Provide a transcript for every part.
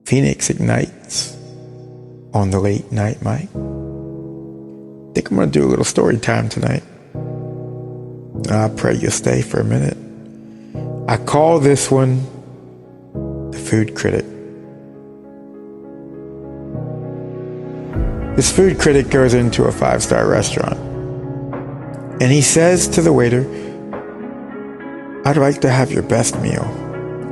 Phoenix Ignites on the late night mic. I think I'm going to do a little story time tonight. I pray you'll stay for a minute. I call this one The Food Critic. This food critic goes into a 5-star restaurant and he says to the waiter, "I'd like to have your best meal."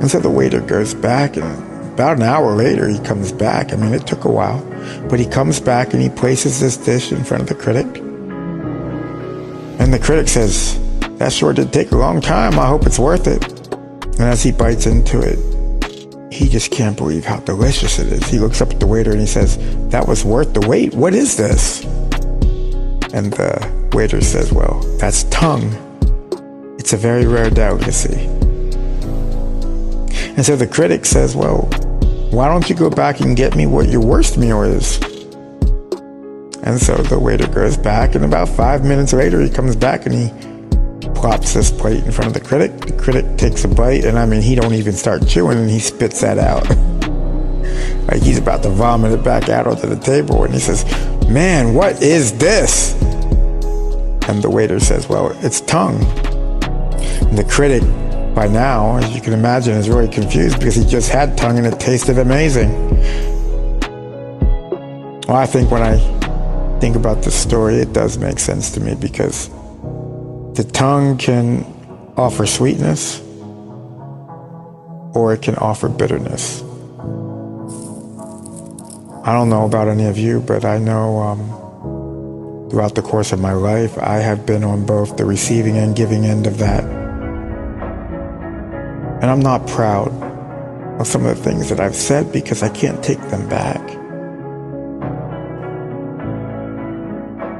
And so the waiter goes back, and about an hour later he comes back. I mean, it took a while, but he comes back and he places this dish in front of the critic. And the critic says, "That sure did take a long time. I hope it's worth it." And as he bites into it, he just can't believe how delicious it is. He looks up at the waiter and he says, "That was worth the wait. What is this?" And the waiter says, "Well, that's tongue. It's a very rare delicacy." And so the critic says, "Well, why don't you go back and get me what your worst meal is?" And so the waiter goes back, and about 5 minutes later he comes back and he plops this plate in front of the critic. The critic takes a bite, and I mean, he don't even start chewing, and he spits that out. Like he's about to vomit it back out onto the table, and he says, "Man, what is this?" And the waiter says, "Well, it's tongue." And the critic, by now, as you can imagine, is really confused because he just had tongue and it tasted amazing. Well, I think when I think about this story, it does make sense to me, because the tongue can offer sweetness or it can offer bitterness. I don't know about any of you, but I know throughout the course of my life, I have been on both the receiving and giving end of that. And I'm not proud of some of the things that I've said because I can't take them back.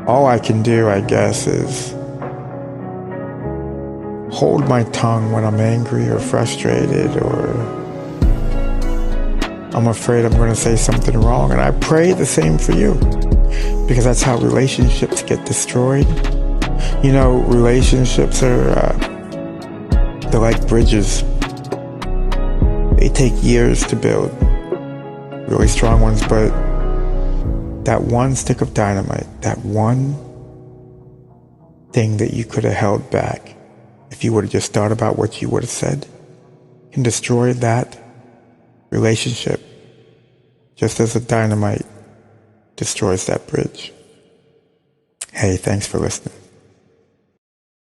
All I can do, I guess, is hold my tongue when I'm angry or frustrated, or I'm afraid I'm going to say something wrong. And I pray the same for you, because that's how relationships get destroyed. You know, relationships are they're like bridges. They take years to build, really strong ones, but that one stick of dynamite, that one thing that you could have held back, if you would have just thought about what you would have said, can destroy that relationship, just as the dynamite destroys that bridge. Hey, thanks for listening.